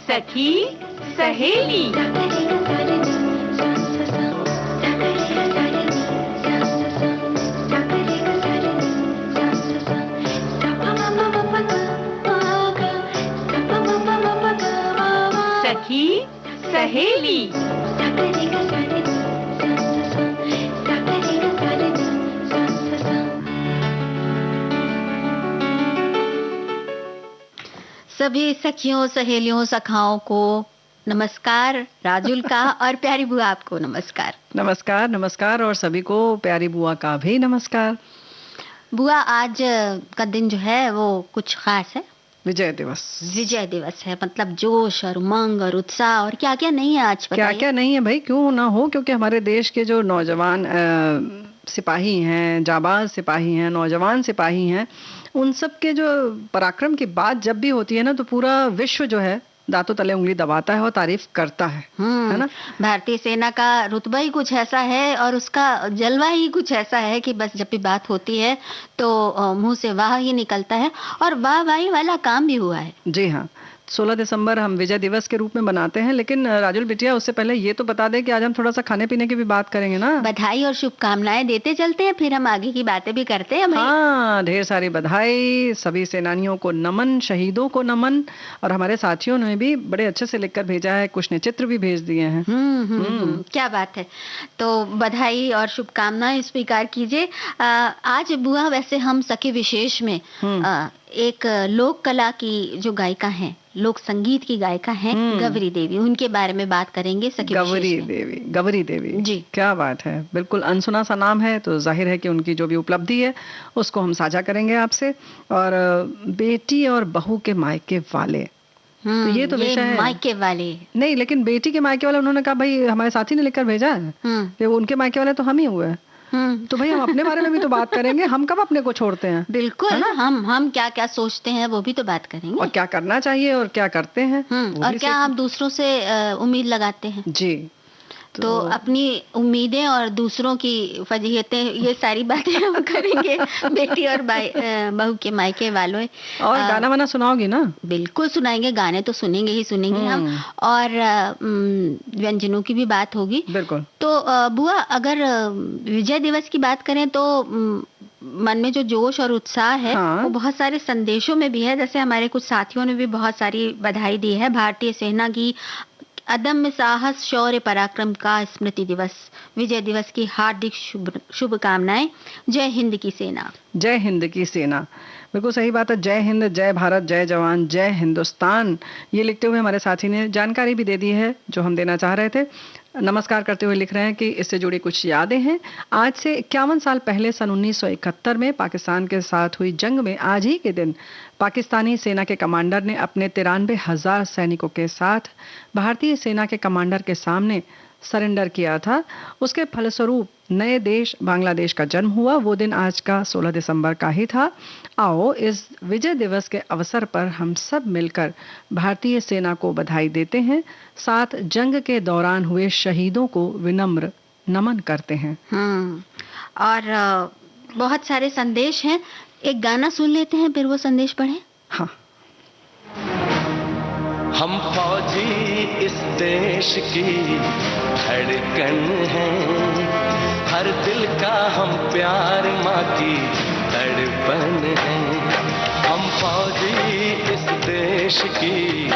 सखी सहेली। सखी सहेली। सभी सखियों, सहेलियों, सखाओं को नमस्कार। राजुल का और प्यारी बुआ आपको नमस्कार। नमस्कार नमस्कार, और सभी को प्यारी बुआ का भी नमस्कार। बुआ, आज का दिन जो है वो कुछ खास है। विजय दिवस। विजय दिवस है, मतलब जोश और उमंग और उत्साह और क्या क्या नहीं है आज, क्या क्या नहीं है भाई, क्यों ना हो, क्योंकि हमारे देश के जो नौजवान सिपाही हैं, जाबाज सिपाही हैं, नौजवान सिपाही हैं, उन सब के जो पराक्रम की बात जब भी होती है ना, तो पूरा विश्व जो है दांतों तले उंगली दबाता है और तारीफ करता है ना। भारतीय सेना का रुतबा ही कुछ ऐसा है और उसका जलवा ही कुछ ऐसा है कि बस जब भी बात होती है तो मुंह से वाह ही निकलता है, और वाह वाही वाला काम भी हुआ है। जी हाँ, 16 दिसंबर हम विजय दिवस के रूप में बनाते हैं, लेकिन राजुल बिटिया उससे पहले ये तो बता दें कि आज हम थोड़ा सा खाने पीने की भी बात करेंगे ना। बधाई और शुभकामनाएं देते चलते हैं, फिर हम आगे की बातें भी करते हैं। हाँ, ढेर सारी बधाई, सभी सेनानियों को नमन, शहीदों को नमन, और हमारे साथियों ने भी बड़े अच्छे से लिखकर भेजा है, कुछ ने चित्र भी भेज दिए हैं। क्या बात है। तो बधाई और शुभकामनाएं स्वीकार कीजिए। आज बुआ, वैसे हम सखी विशेष में एक लोक कला की जो गायिका हैं, लोक संगीत की गायिका हैं गौरी देवी, उनके बारे में बात करेंगे। सखी गौरी देवी जी, क्या बात है, बिल्कुल अनसुना सा नाम है, तो जाहिर है कि उनकी जो भी उपलब्धि है उसको हम साझा करेंगे आपसे। और बेटी और बहू के मायके वाले, तो ये तो विषय है। मायके वाले नहीं, लेकिन बेटी के मायके वाले, उन्होंने कहा भाई, हमारे साथी ने लिखकर भेजा है कि उनके मायके वाले तो हम ही हुए। तो भाई हम अपने बारे में भी तो बात करेंगे, हम कब अपने को छोड़ते हैं। बिल्कुल, हम क्या क्या सोचते हैं वो भी तो बात करेंगे, और क्या करना चाहिए और क्या करते हैं, और क्या हम दूसरों से उम्मीद लगाते हैं। जी, तो अपनी उम्मीदें और दूसरों की फजीहतें, ये सारी बातें हम करेंगे बेटी और बहू के मायके वालों। और गाना वाना सुनाओगी ना? बिल्कुल सुनाएंगे, गाने तो सुनेंगे ही सुनेंगे हम, और व्यंजनों की भी बात होगी। बिल्कुल। तो बुआ, अगर विजय दिवस की बात करें तो मन में जो जोश और उत्साह है वो बहुत सारे संदेशों में भी है। जैसे हमारे कुछ साथियों ने भी बहुत सारी बधाई दी है। भारतीय सेना की अदम्य साहस, शौर्य, पराक्रम का स्मृति दिवस, विजय दिवस की हार्दिक शुभकामनाएं। जय हिंद की सेना। जय हिंद की सेना, बिल्कुल सही बात है। जय हिंद, जय भारत, जय जवान, जय हिंदुस्तान, ये लिखते हुए हमारे साथी ने जानकारी भी दे दी है जो हम देना चाह रहे थे। नमस्कार करते हुए लिख रहे हैं कि इससे जुड़ी कुछ यादें हैं। आज से 51 साल पहले सन 1971 में पाकिस्तान के साथ हुई जंग में आज ही के दिन पाकिस्तानी सेना के कमांडर ने अपने 93,000 सैनिकों के साथ भारतीय सेना के कमांडर के सामने सरेंडर किया था। उसके फलस्वरूप नए देश बांग्लादेश का जन्म हुआ। वो दिन आज का 16 दिसंबर का ही था। आओ इस विजय दिवस के अवसर पर हम सब मिलकर भारतीय सेना को बधाई देते हैं, साथ जंग के दौरान हुए शहीदों को विनम्र नमन करते हैं। और बहुत सारे संदेश हैं। एक गाना सुन लेते हैं, फिर वो संदेश पढ़ें। हाँ। हम फौजी इस देश की धड़कन हैं, हर दिल का हम प्यार माँ की तड़पन हैं। हम फौजी इस देश की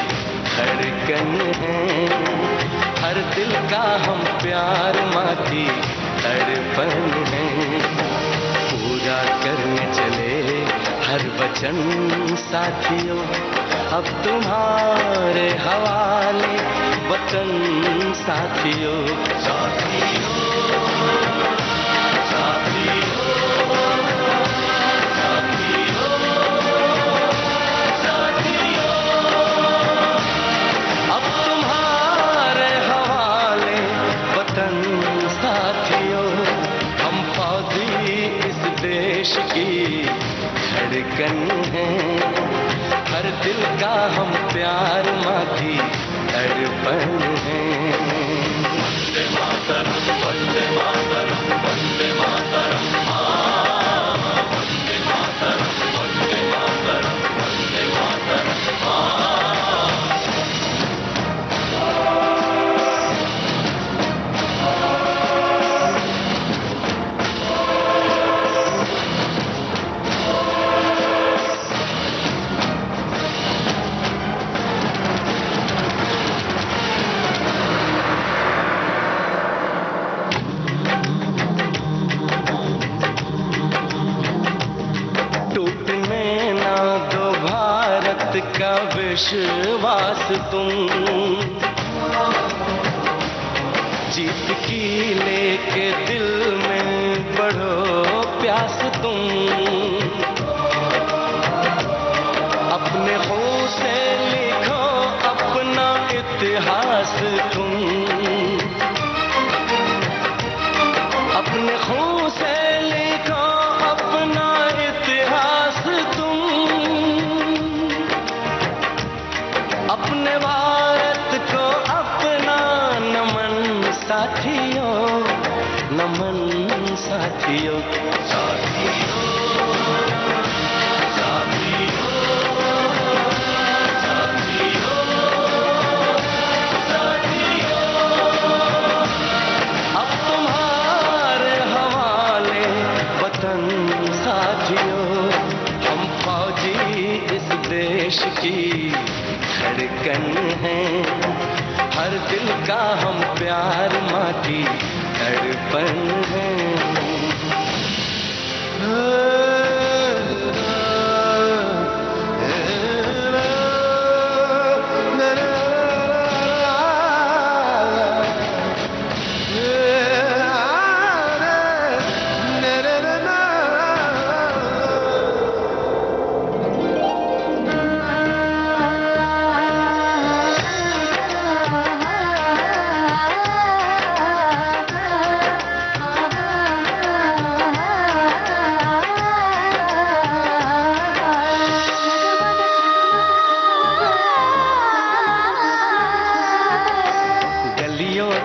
धड़कन हैं, हर दिल का हम प्यार माँ की तड़पन हैं। पूरा करने चले हर वचन साथियों, अब तुम्हारे हवाले वतन साथियों। साथियों, साथियों, साथियों, अब तुम्हारे हवाले वतन साथियों। हम फौजी इस देश की धड़कन हैं, हर दिल का हम प्यार माँ की तड़पन है। विश्वास तुम, जीत की लेके दिल में बढ़ो प्यास तुम, अपने खून से लिखो अपना इतिहास तुम, अपने खून से लिखो अपना इतिहास तुम, अपने भारत को अपना नमन साथियों, नमन साथियों, साथियों, साथियों, साथियों, अब तुम्हारे हवाले वतन साथियों, हम फौजी इस देश की धड़कन है, हर दिल का हम प्यार माँ की धड़पन है।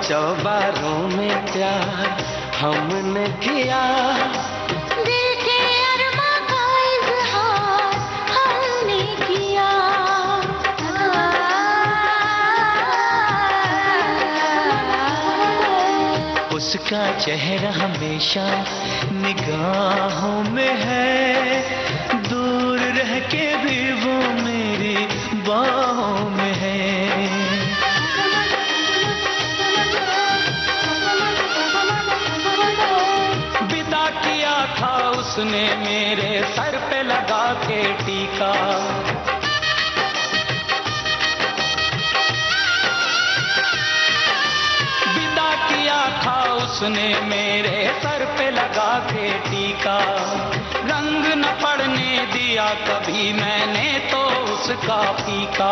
चौबारों में प्यार हमने किया, दिल के अरमां का इज़हार हमने किया, उसका चेहरा हमेशा निगाहों में है, दूर रह के भी वो मेरी बाहों में है। विदा किया था उसने मेरे सर पे लगा के टीका, विदा किया था उसने मेरे सर पे लगा के टीका, रंग न पड़ने दिया कभी मैंने तो उसका फीका।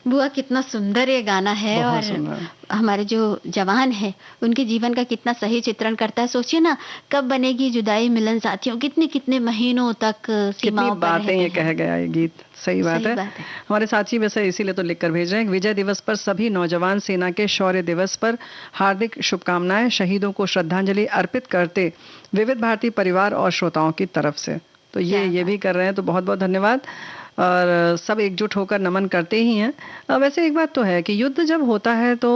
बुआ कितना सुंदर ये गाना है, और हमारे जो जवान है उनके जीवन का कितना सही चित्रण करता है। सोचिए ना, कब बनेगी जुदाई मिलन साथियों, कितने कितने महीनों तक सीमाओं पर बातें ये कह गया ये गीत। सही बात है। हमारे साथी वैसे इसीलिए तो लिखकर भेज रहे हैं, विजय दिवस पर सभी नौजवान सेना के शौर्य दिवस पर हार्दिक शुभकामनाएं, शहीदों को श्रद्धांजलि अर्पित करते विविध भारती परिवार और श्रोताओं की तरफ से। तो ये भी कर रहे हैं, तो बहुत बहुत धन्यवाद। और सब एकजुट होकर नमन करते ही हैं। वैसे एक बात तो है कि युद्ध जब होता है तो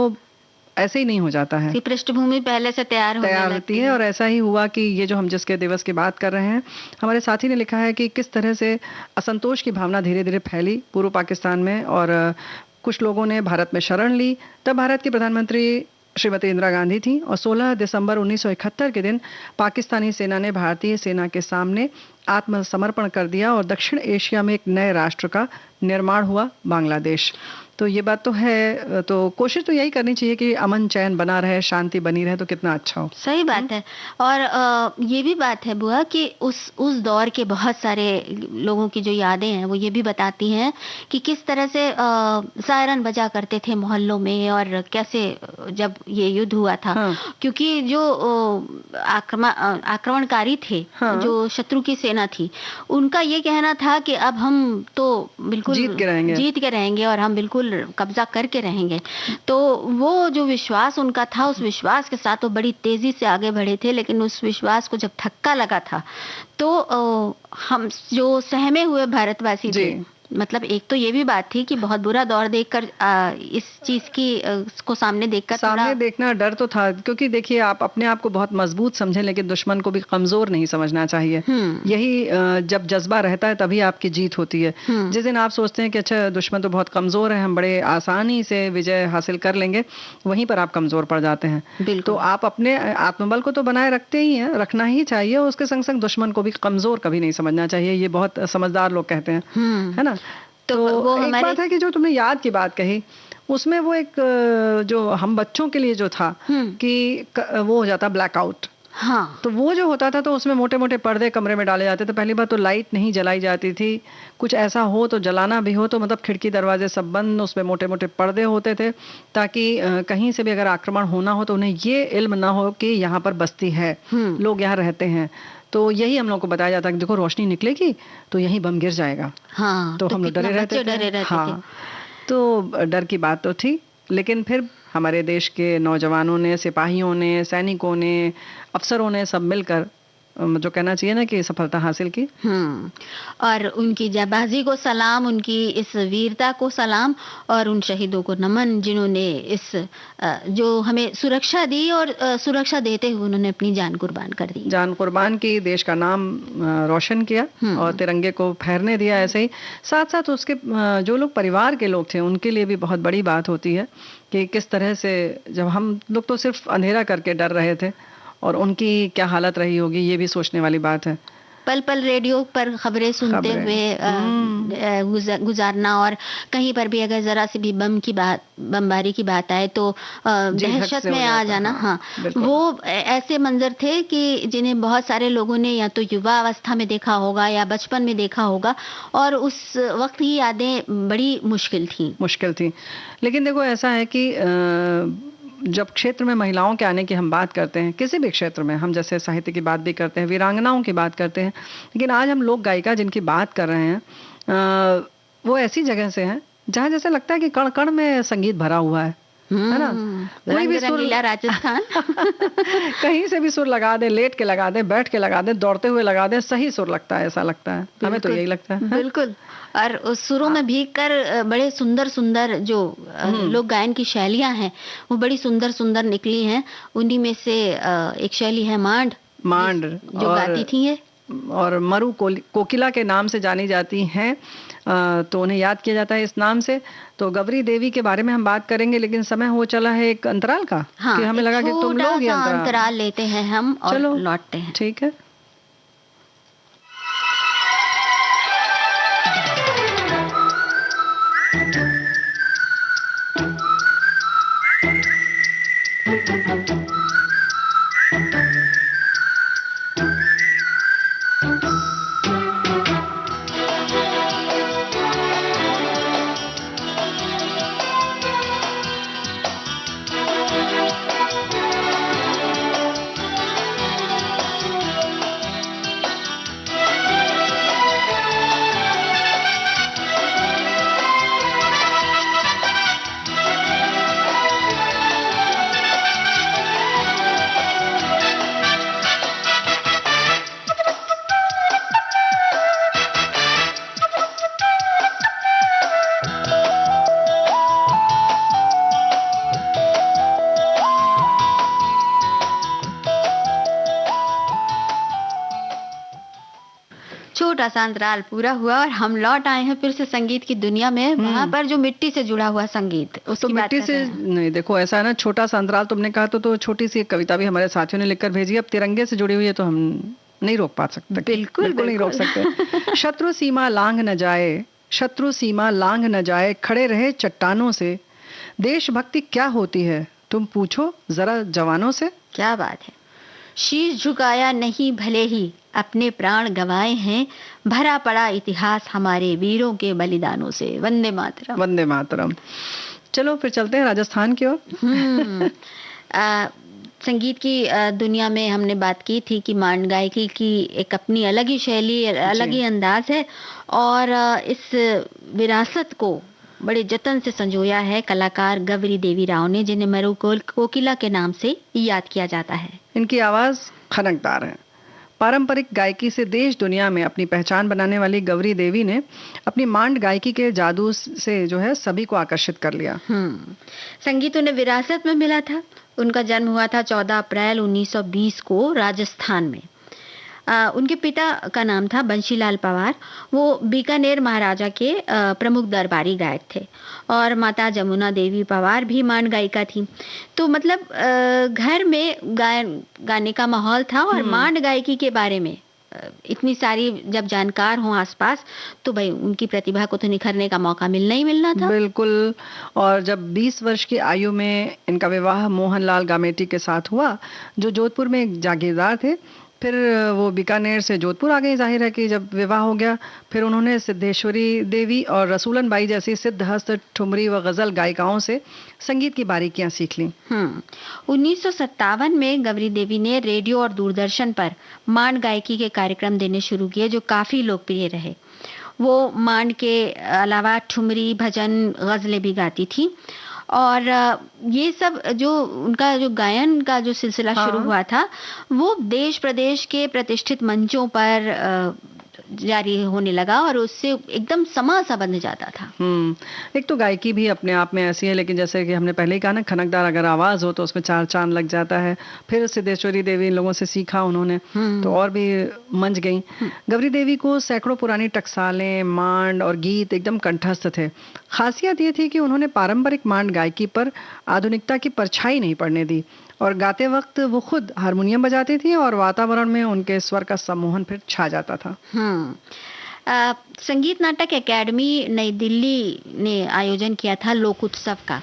ऐसे ही नहीं हो जाता है, पृष्ठभूमि पहले से तैयार होती है। और ऐसा ही हुआ कि ये जो हम जिसके दिवस की बात कर रहे हैं, हमारे साथी ने लिखा है कि किस तरह से असंतोष की भावना धीरे धीरे फैली पूर्व पाकिस्तान में, और कुछ लोगों ने भारत में शरण ली। तब भारत की प्रधानमंत्री श्रीमती इंदिरा गांधी थी, और 16 दिसंबर 1971 के दिन पाकिस्तानी सेना ने भारतीय सेना के सामने आत्मसमर्पण कर दिया, और दक्षिण एशिया में एक नए राष्ट्र का निर्माण हुआ, बांग्लादेश। तो ये बात तो है। तो कोशिश तो यही करनी चाहिए कि अमन चैन बना रहे, शांति बनी रहे, तो कितना अच्छा हो। सही बात है। और ये भी बात है बुआ कि उस दौर के बहुत सारे लोगों की जो यादें हैं वो ये भी बताती हैं कि किस तरह से सायरन बजा करते थे मोहल्लों में, और कैसे जब ये युद्ध हुआ था। क्योंकि जो आक्रमणकारी थे, जो शत्रु की सेना थी, उनका ये कहना था कि अब हम तो बिल्कुल जीत के रहेंगे और हम बिल्कुल बिल्कुल कब्जा करके रहेंगे। तो वो जो विश्वास उनका था, उस विश्वास के साथ वो बड़ी तेजी से आगे बढ़े थे, लेकिन उस विश्वास को जब धक्का लगा था तो हम जो सहमे हुए भारतवासी थे, मतलब एक तो ये भी बात थी कि बहुत बुरा दौर देखकर इस चीज की को सामने देखकर सामने देखना डर तो था, क्योंकि देखिए आप अपने आप को बहुत मजबूत समझें लेकिन दुश्मन को भी कमजोर नहीं समझना चाहिए। यही जब जज्बा रहता है तभी आपकी जीत होती है। जिस दिन आप सोचते हैं कि अच्छा दुश्मन तो बहुत कमजोर है, हम बड़े आसानी से विजय हासिल कर लेंगे, वहीं पर आप कमजोर पड़ जाते हैं। तो आप अपने आत्मबल को तो बनाए रखते ही हैं, रखना ही चाहिए, उसके संग संग दुश्मन को भी कमजोर कभी नहीं समझना चाहिए। ये बहुत समझदार लोग कहते हैं, है ना। तो वो एक बात है कि जो तुमने याद की बात कही, उसमें वो एक जो हम बच्चों के लिए जो था कि वो हो जाता ब्लैकआउट। हाँ, तो वो जो होता था तो उसमें मोटे मोटे पर्दे कमरे में डाले जाते थे। पहली बात तो लाइट नहीं जलाई जाती थी, कुछ ऐसा हो तो जलाना भी हो तो मतलब खिड़की दरवाजे सब बंद, उसमें मोटे मोटे पर्दे होते थे ताकि कहीं से भी अगर आक्रमण होना हो तो उन्हें ये इल्म ना हो कि यहाँ पर बस्ती है, लोग यहाँ रहते हैं। तो यही हम लोग को बताया जाता है कि देखो रोशनी निकलेगी तो यहीं बम गिर जाएगा। हाँ, तो हम लोग डरे रहते थे। हाँ, तो डर की बात तो थी, लेकिन फिर हमारे देश के नौजवानों ने, सिपाहियों ने, सैनिकों ने, अफसरों ने सब मिलकर जो कहना चाहिए ना कि सफलता हासिल की। और उनकी जाबाजी को सलाम, उनकी इस वीरता को सलाम, और उन शहीदों को नमन जिन्होंने इस जो हमें सुरक्षा दी और सुरक्षा देते हुए उन्होंने अपनी जान कुर्बान कर दी। जान कुर्बान की, देश का नाम रोशन किया और तिरंगे को फहरने दिया। ऐसे ही साथ साथ उसके जो लोग परिवार के लोग थे उनके लिए भी बहुत बड़ी बात होती है कि किस तरह से, जब हम लोग तो सिर्फ अंधेरा करके डर रहे थे और उनकी क्या हालत रही होगी, ये भी सोचने वाली बात है। पल पल रेडियो पर खबरें सुनते हुए गुजारना, और कहीं पर भी अगर जरा सी भी बमबारी की बात आए तो दहशत में आ जाना। हाँ, वो ऐसे मंजर थे कि जिन्हें बहुत सारे लोगों ने या तो युवा अवस्था में देखा होगा या बचपन में देखा होगा, और उस वक्त की यादें बड़ी मुश्किल थी। लेकिन देखो ऐसा है कि जब क्षेत्र में महिलाओं के आने की हम बात करते हैं, किसी भी क्षेत्र में, हम जैसे साहित्य की बात भी करते हैं, वीरांगनाओं की बात करते हैं, लेकिन आज हम लोक गायिका जिनकी बात कर रहे हैं वो ऐसी जगह से हैं जहाँ जैसे लगता है कि कण कण में संगीत भरा हुआ है ना। कोई भी सुर, राजस्थान कहीं से भी सुर लगा दे, लेट के लगा दे, बैठ के लगा दे, दौड़ते हुए लगा दे, सही सुर लगता है, ऐसा लगता है हमें तो यही लगता है। बिल्कुल। और उस सुरों में भीग कर बड़े सुंदर सुंदर जो लोक गायन की शैलियां हैं वो बड़ी सुंदर सुंदर निकली हैं। उन्हीं में से एक शैली है मांड जो गाती थी है, और मरु कोकिला के नाम से जानी जाती हैं, तो उन्हें याद किया जाता है इस नाम से। तो गौरी देवी के बारे में हम बात करेंगे, लेकिन समय हो चला है एक अंतराल का। हाँ, कि हमें लगा कि तुम लोग अंतराल लेते हैं हम और लौटते हैं। ठीक है। छोटा सा अंतराल पूरा हुआ और हम लौट आए हैं फिर से संगीत की दुनिया में। वहां पर जो मिट्टी से जुड़ा हुआ संगीत, उसकी तो बात मिट्टी से नहीं, देखो ऐसा है ना, छोटा सा अंतराल तुमने कहा तो छोटी सी एक कविता भी हमारे साथियों ने लिखकर भेजी। अब तिरंगे से जुड़ी हुई है तो हम नहीं रोक पा सकते। बिल्कुल नहीं रोक सकते। शत्रु सीमा लांघ न जाए, शत्रु सीमा लांघ न जाए, खड़े रहे चट्टानों से। देशभक्ति क्या होती है तुम पूछो जरा जवानों से। क्या बात है। शीश झुकाया नहीं भले ही अपने प्राण गंवाए हैं, भरा पड़ा इतिहास हमारे वीरों के बलिदानों से। वंदे मातरम। वंदे मातरम। चलो फिर चलते हैं राजस्थान की ओर। संगीत की दुनिया में हमने बात की थी कि मांड गायकी की एक अपनी अलग ही शैली, अलग ही अंदाज है, और इस विरासत को बड़े जतन से संजोया है कलाकार गौरी देवी राव ने, जिन्हें मरु कोकिला के नाम से याद किया जाता है। इनकी आवाज खनकदार है। पारंपरिक गायकी से देश दुनिया में अपनी पहचान बनाने वाली गौरी देवी ने अपनी मांड गायकी के जादू से जो है सभी को आकर्षित कर लिया। संगीत उन्हें विरासत में मिला था। उनका जन्म हुआ था 14 अप्रैल 1920 को राजस्थान में। उनके पिता का नाम था बंशीलाल पंवार। वो बीकानेर महाराजा के प्रमुख दरबारी गायक थे और माता जमुना देवी पंवार भी मांड गायिका थी। तो मतलब घर में गाने का माहौल था और मांड गायकी के बारे में इतनी सारी जब जानकार हों आसपास, तो भाई उनकी प्रतिभा को तो निखरने का मौका मिलना ही मिलना था। बिल्कुल। और जब 20 वर्ष की आयु में इनका विवाह मोहनलाल गामेटी के साथ हुआ, जो जोधपुर में एक जागीरदार थे। फिर वो बीकानेर से जोधपुर आ गए। जाहिर है कि जब विवाह हो गया फिर उन्होंने सिद्धेश्वरी देवी और रसूलन बाई जैसी सिद्धहस्त, ठुमरी व गजल गायिकाओं से संगीत की बारीकियां सीख ली। 1957 में गौरी देवी ने रेडियो और दूरदर्शन पर मांड गायकी के कार्यक्रम देने शुरू किए, जो काफी लोकप्रिय रहे। वो मांड के अलावा ठुमरी, भजन, गजलें भी गाती थी। और ये सब जो उनका जो गायन का जो सिलसिला शुरू हुआ था, वो देश प्रदेश के प्रतिष्ठित मंचों पर जारी होने लगा और उससे एकदम समा सा बंध जाता था। एक तो गायकी भी अपने आप में ऐसी है, लेकिन जैसे कि हमने पहले ही कहा ना, खनकदार अगर आवाज हो तो उसमें चार चांद लग जाता है। फिर सिद्धेश्वरी देवी इन लोगों से सीखा उन्होंने, तो और भी मंझ गई। गौरी देवी को सैकड़ों पुरानी टकसालें, मांड और गीत एकदम कंठस्थ थे। खासियत ये थी कि उन्होंने पारंपरिक मांड गायकी पर आधुनिकता की परछाई नहीं पड़ने दी और गाते वक्त वो खुद हारमोनियम बजाती थी और वातावरण में उनके स्वर का सम्मोहन फिर छा जाता था। संगीत नाटक एकेडमी नई दिल्ली ने आयोजन किया था लोक उत्सव का।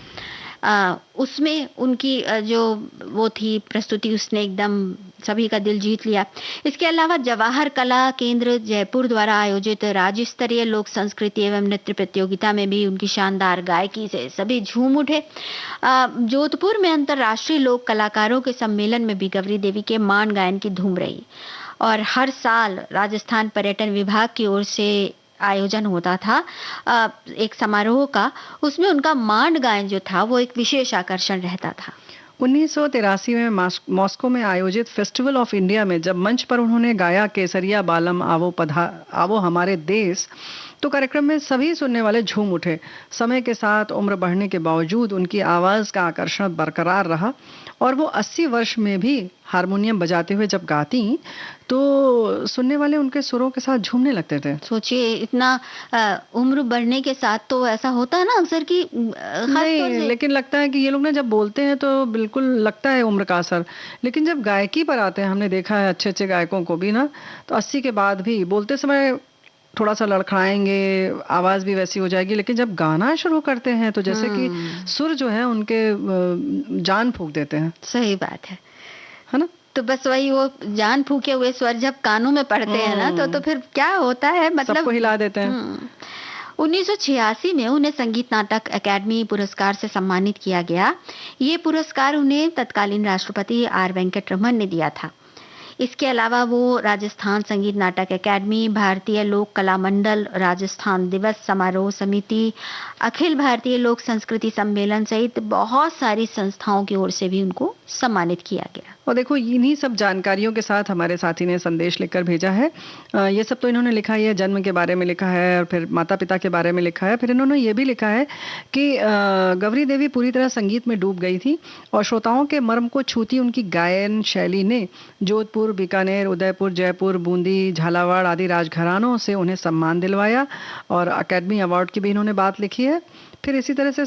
उसमें उनकी जो वो थी प्रस्तुति, उसने एकदम सभी का दिल जीत लिया। इसके अलावा जवाहर कला केंद्र जयपुर द्वारा आयोजित राज्य स्तरीय लोक संस्कृति एवं नृत्य प्रतियोगिता में भी उनकी शानदार गायकी से सभी झूम उठे। जोधपुर में अंतर्राष्ट्रीय लोक कलाकारों के सम्मेलन में भी गौरी देवी के मांड गायन की धूम रही और हर साल राजस्थान पर्यटन विभाग की ओर से आयोजन होता था एक समारोह का। उसमें उनका मांड गायन जो था वो एक विशेष आकर्षण रहता था। 1983 में मॉस्को में आयोजित फेस्टिवल ऑफ इंडिया में जब मंच पर उन्होंने गाया केसरिया बालम आवो हमारे देश, तो कार्यक्रम में सभी सुनने वाले झूम उठे। समय के साथ उम्र बढ़ने के बावजूद उनकी आवाज का आकर्षण बरकरार रहा और वो 80 वर्ष में भी हारमोनियम बजाते हुए जब गाती तो सुनने वाले उनके सुरों के साथ झूमने लगते थे। सोचिए, इतना उम्र बढ़ने के साथ तो ऐसा होता है ना अक्सर कि नहीं, लेकिन लगता है कि ये लोग ना जब बोलते हैं तो बिल्कुल लगता है उम्र का असर, लेकिन जब गायकी पर आते हैं, हमने देखा है अच्छे अच्छे गायकों को भी ना, तो 80 के बाद भी बोलते समय थोड़ा सा लड़खड़ाएंगे, आवाज भी वैसी हो जाएगी, लेकिन जब गाना शुरू करते हैं तो जैसे कि सुर जो है उनके जान फूंक देते हैं। सही बात है ना? तो बस वही वो जान फूके हुए स्वर जब कानों में पड़ते हैं ना, तो फिर क्या होता है, मतलब सबको हिला देते हैं। 1986 में उन्हें संगीत नाटक अकादमी पुरस्कार से सम्मानित किया गया। ये पुरस्कार उन्हें तत्कालीन राष्ट्रपति आर वेंकटरमन ने दिया था। इसके अलावा वो राजस्थान संगीत नाटक अकादमी, भारतीय लोक कला मंडल, राजस्थान दिवस समारोह समिति, अखिल भारतीय लोक संस्कृति सम्मेलन सहित बहुत सारी संस्थाओं की ओर से भी उनको सम्मानित किया गया। और देखो, इन्हीं सब जानकारियों के साथ हमारे साथी ने संदेश लिखकर भेजा है। ये सब तो इन्होंने लिखा है, जन्म के बारे में लिखा है और फिर माता पिता के बारे में लिखा है। फिर इन्होंने ये भी लिखा है कि गौरी देवी पूरी तरह संगीत में डूब गई थी और श्रोताओं के मर्म को छूती उनकी गायन शैली ने जोधपुर, बीकानेर, उदयपुर, जयपुर, बूंदी, झालावाड़ आदि राजघरानों से उन्हें सम्मान दिलवाया और अकेडमी अवार्ड की भी इन्होंने बात लिखी है। फिर इसी तरह से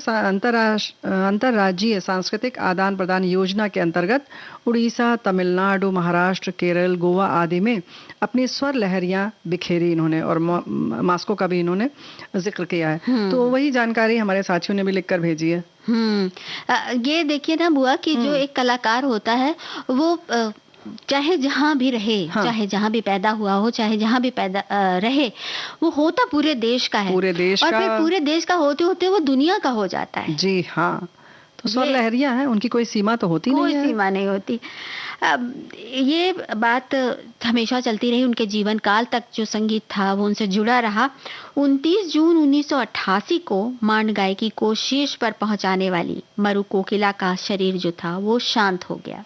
अंतर्राज्यीय सांस्कृतिक आदान प्रदान योजना के अंतर्गत उड़ीसा, तमिलनाडु, महाराष्ट्र, केरल, गोवा आदि में अपनी स्वर लहरियां बिखेरी इन्होंने और मॉस्को का भी इन्होंने जिक्र किया है। तो वही जानकारी हमारे साथियों ने भी लिखकर भेजी है। ये देखिए ना बुआ कि जो एक कलाकार होता है वो चाहे जहाँ भी रहे, चाहे जहाँ भी पैदा हुआ हो, चाहे जहाँ भी पैदा रहे, वो होता पूरे देश का है, पूरे देश और का, फिर पूरे देश का होते होते वो दुनिया का हो जाता है। जी हाँ। तो स्वर लहरियां हैं, उनकी कोई सीमा तो होती नहीं है। कोई सीमा नहीं होती। अब ये बात हमेशा चलती रही, उनके जीवन काल तक जो संगीत था वो उनसे जुड़ा रहा। 29 जून 1988 को मांड गायकी को शीर्ष पर पहुंचाने वाली मरु कोकिला का शरीर जो था वो शांत हो गया।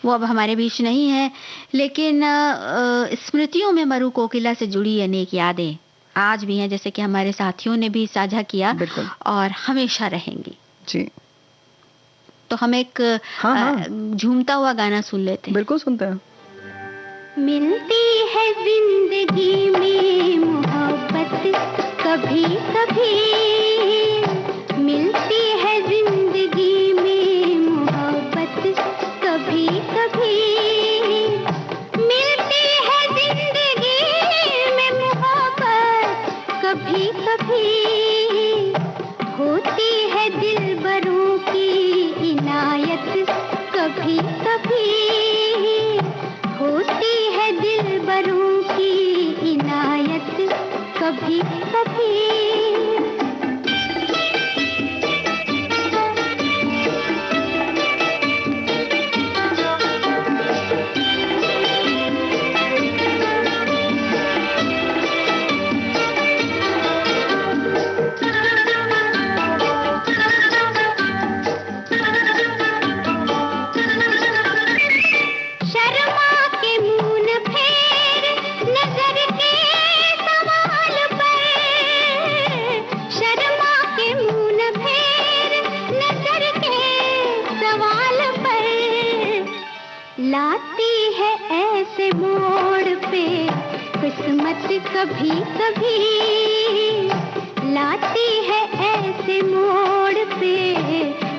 वो अब हमारे बीच नहीं है, लेकिन स्मृतियों में मरु कोकिला से जुड़ी अनेक यादें आज भी हैं, जैसे कि हमारे साथियों ने भी साझा किया, और हमेशा रहेंगी जी। तो हम एक झूमता हुआ गाना सुन लेते हैं। बिल्कुल सुनते हैं। मिलती है जिंदगी में मोहब्बत कभी कभी, मिलती है जिंदगी में मोहब्बत कभी कभी, मिलती है जिंदगी में मोहब्बत कभी कभी, होती है दिलबरों की इनायत कभी कभी, होती है दिलबरों की इनायत कभी कभी। लाती है ऐसे मोड़ पे किस्मत कभी कभी, लाती है ऐसे मोड़ पे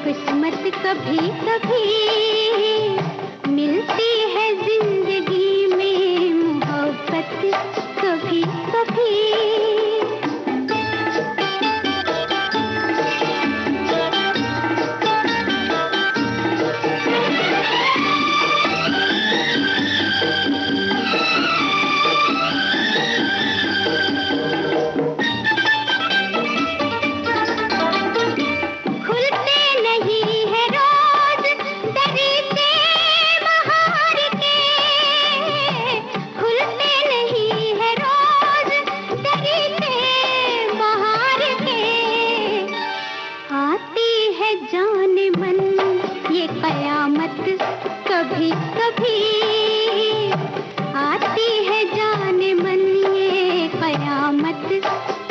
किस्मत कभी कभी, मिलती है जिंदगी में मोहब्बत कभी कभी। कभी कभी आती है जाने मन ये कयामत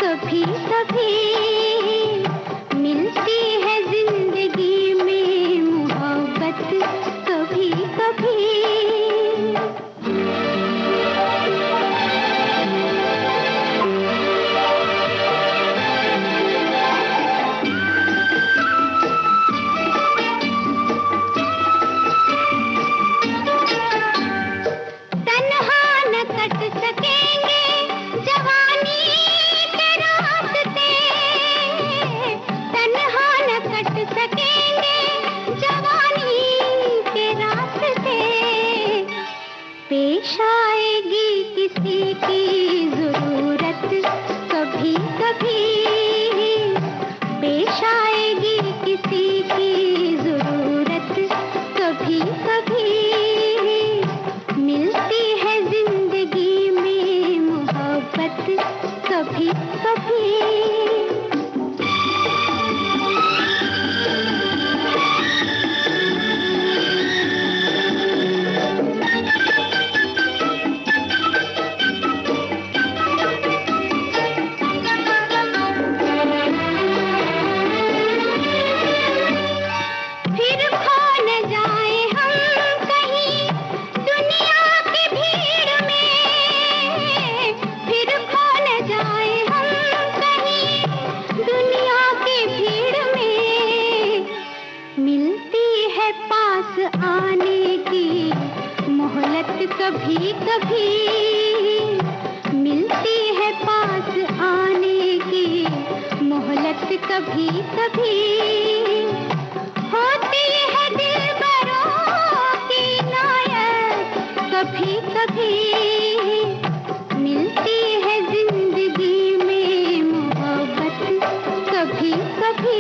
कभी कभी, मिलती है जिंदगी में मोहब्बत कभी कभी। पेश आएगी किसी की जरूरत कभी कभी, पेश आएगी किसी की जरूरत कभी कभी, मिलती है जिंदगी में मोहब्बत कभी कभी। आने की मोहलत कभी कभी, मिलती है पास आने की मोहलत कभी कभी, होती है दिलबरों की इनायत कभी कभी, मिलती है जिंदगी में मोहब्बत कभी कभी,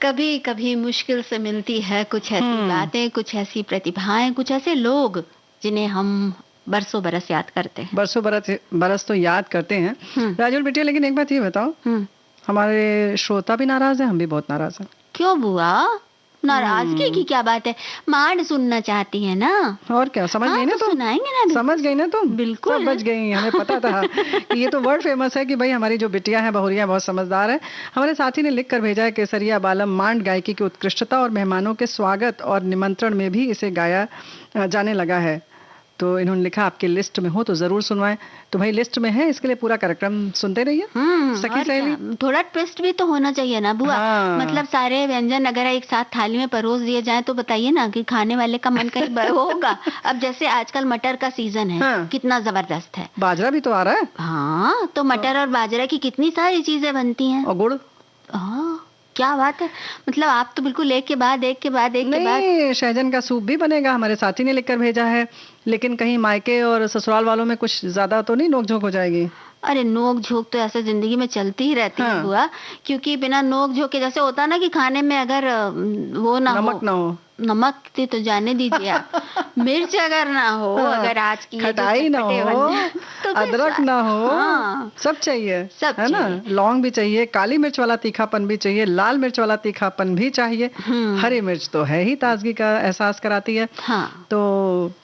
कभी कभी मुश्किल से मिलती है कुछ ऐसी बातें, कुछ ऐसी प्रतिभाएं, कुछ ऐसे लोग जिन्हें हम बरसों बरस याद करते हैं। बरसों बरस बरस तो याद करते हैं राजुल बिटिया, लेकिन एक बात ये बताओ, हमारे श्रोता भी नाराज है, हम भी बहुत नाराज हैं। क्यों बुआ? नाराजगी की क्या बात है? मांड सुनना चाहती है ना? और क्या, समझ गई ना तो तुम? सुनाएंगे ना। समझ गई ना तुम? बिल्कुल सब बच गई, हमें पता था कि ये तो वर्ड फेमस है कि भाई हमारी जो बिटिया है, बहुरिया बहुत समझदार है। हमारे साथी ने लिख कर भेजा है, केसरिया बालम मांड गायकी की उत्कृष्टता और मेहमानों के स्वागत और निमंत्रण में भी इसे गाया जाने लगा है। तो इन्होंने लिखा आपके लिस्ट में हो तो जरूर सुनवाएं। तो भाई लिस्ट में है, इसके लिए पूरा कार्यक्रम सुनते रहिए। सखी सहेली, थोड़ा ट्विस्ट भी तो होना चाहिए ना बुआ। मतलब सारे व्यंजन अगर एक साथ थाली में परोस दिए जाए तो बताइए ना कि खाने वाले का मन कहीं होगा। अब जैसे आजकल मटर का सीजन है, कितना जबरदस्त है। बाजरा भी तो आ रहा है। हाँ, तो मटर और बाजरा की कितनी सारी चीजें बनती हैं। और गुड़। क्या बात है, मतलब आप तो बिल्कुल एक के बाद एक के बाद एक के बाद। नहीं, सहजन का सूप भी बनेगा, हमारे साथी ने लिखकर भेजा है। लेकिन कहीं मायके और ससुराल वालों में कुछ ज्यादा तो नहीं नोक झोंक हो जाएगी? अरे नोक झोंक तो ऐसे जिंदगी में चलती ही रहती है बुआ, क्योंकि बिना नोक झोंक के जैसे होता ना कि खाने में अगर वो ना नमक ना हो, नमक तो जाने दीजिए आप, मिर्च अगर ना हो, अगर आज की खटाई ना हो, तो अदरक ना हो, सब चाहिए, सब है ना। लौंग भी चाहिए, काली मिर्च वाला तीखापन भी चाहिए, लाल मिर्च वाला तीखापन भी चाहिए, हरी मिर्च तो है ही ताजगी का एहसास कराती है। तो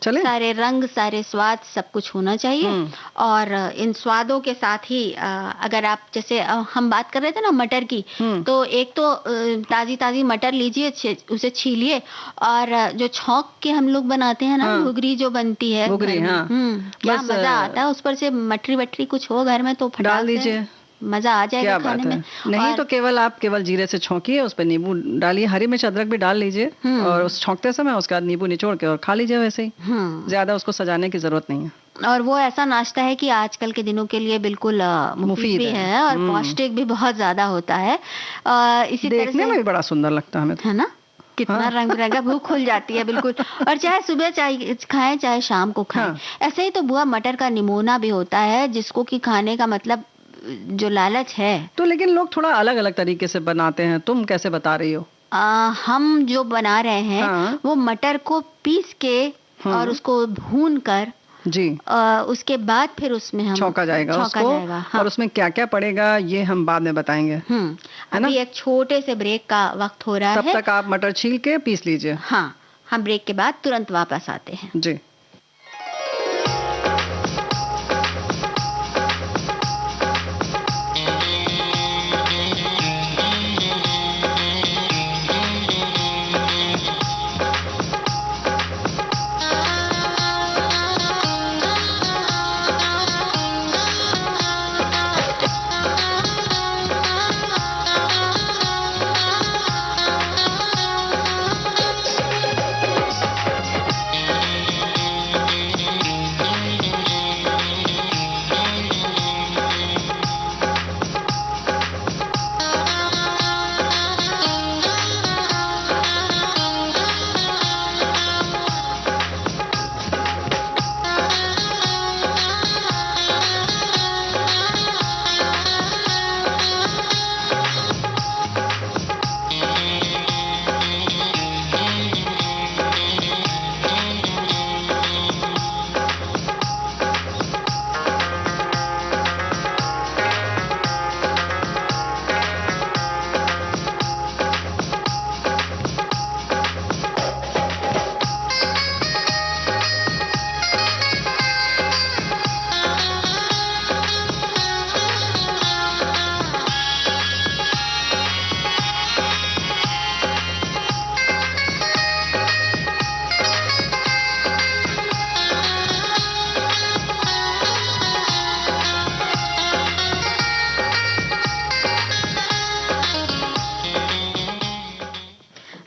चले, सारे रंग, सारे स्वाद, सब कुछ होना चाहिए। और इन स्वादों के साथ ही अगर आप जैसे हम बात कर रहे थे ना मटर की, तो एक तो ताजी ताजी मटर लीजिए, उसे छीलिए, और जो छौंक के हम लोग बनाते हैं ना, घुघरी जो बनती है, घुघरी, क्या मजा आता है। उस पर से मटरी वटरी कुछ हो घर में तो डाल दीजिए, मजा आ जाएगा खाने में। नहीं तो आप केवल जीरे से छौंकिए, उस पर नींबू डालिए, हरी मिर्च अदरक भी डाल लीजिए, और उस छौंकते समय उसके बाद नींबू निचोड़ के और खा लीजिए वैसे ही। ज्यादा उसको सजाने की जरूरत नहीं है। और वो ऐसा नाश्ता है कि आजकल के दिनों के लिए बिल्कुल मुफीद भी है और पौष्टिक भी बहुत ज्यादा होता है। इसी तरह देखने में भी बड़ा सुंदर लगता है ना, कितना रंग बिरंगा, भूख खुल जाती है बिल्कुल। और चाहे सुबह चाय खाएं चाहे शाम को खाएं। ऐसे ही तो बुआ मटर का निमोना भी होता है, जिसको कि खाने का मतलब जो लालच है। तो लेकिन लोग थोड़ा अलग अलग तरीके से बनाते हैं, तुम कैसे बता रही हो? हम जो बना रहे हैं वो मटर को पीस के और उसको भून कर जी, उसके बाद फिर उसमें हम छौंका जाएगा उसको। और उसमें क्या क्या पड़ेगा ये हम बाद में बताएंगे। अभी एक छोटे से ब्रेक का वक्त हो रहा है, तब तक आप मटर छील के पीस लीजिए। हाँ, हम ब्रेक के बाद तुरंत वापस आते हैं जी।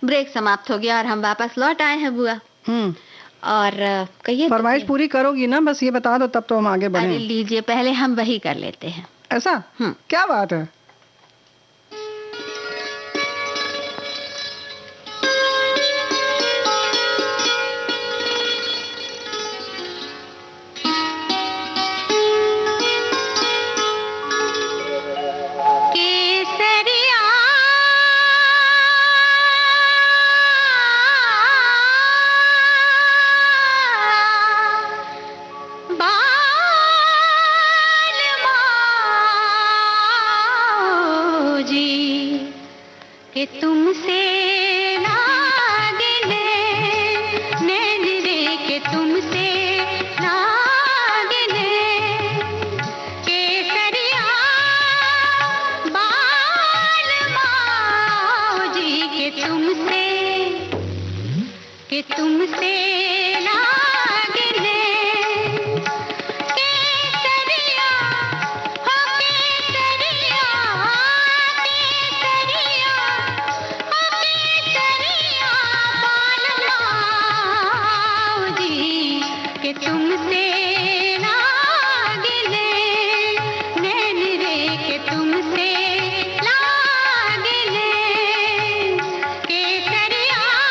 ब्रेक समाप्त हो गया और हम वापस लौट आए हैं बुआ। और कहिए, फरमाइश पूरी करोगी ना, बस ये बता दो तब तो हम आगे बढ़ें। अरे लीजिए, पहले हम वही कर लेते हैं। ऐसा? क्या बात है। कि तुमसे लागिले केसरिया हो केसरिया केसरिया हो केसरिया बालमाओ जी कि तुमसे लागिले नैन रे कि तुमसे लागिले केसरिया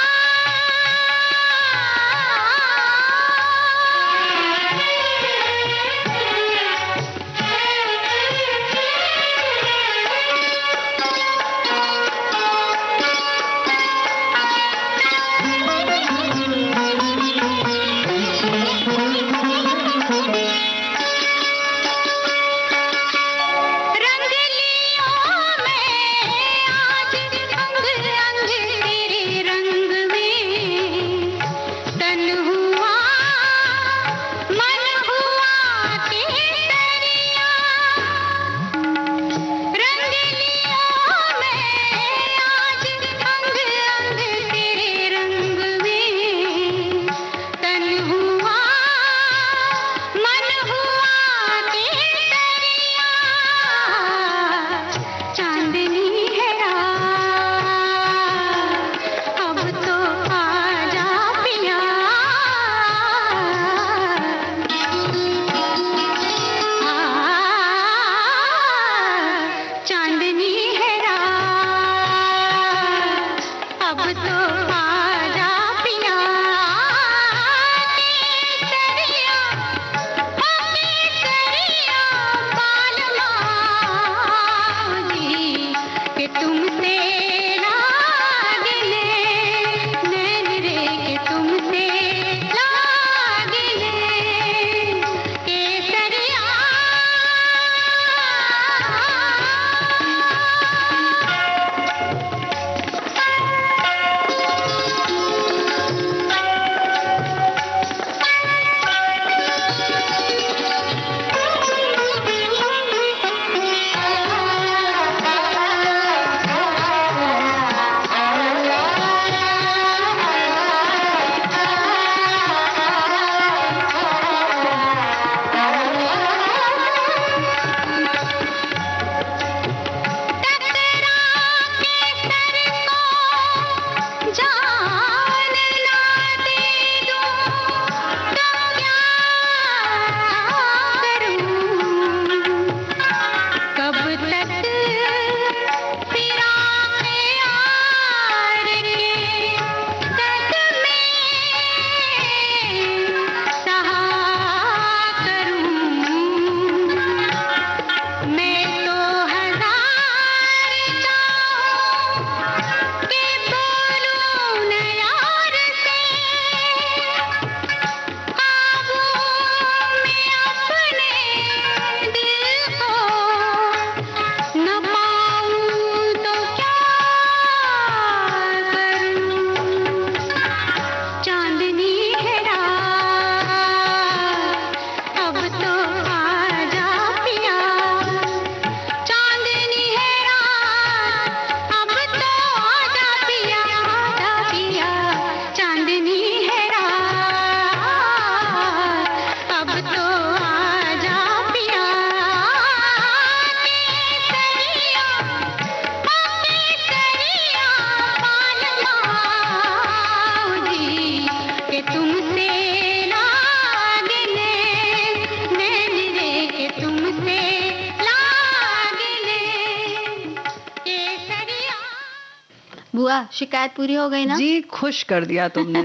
बुआ शिकायत पूरी हो गई ना? जी खुश कर दिया तुमने।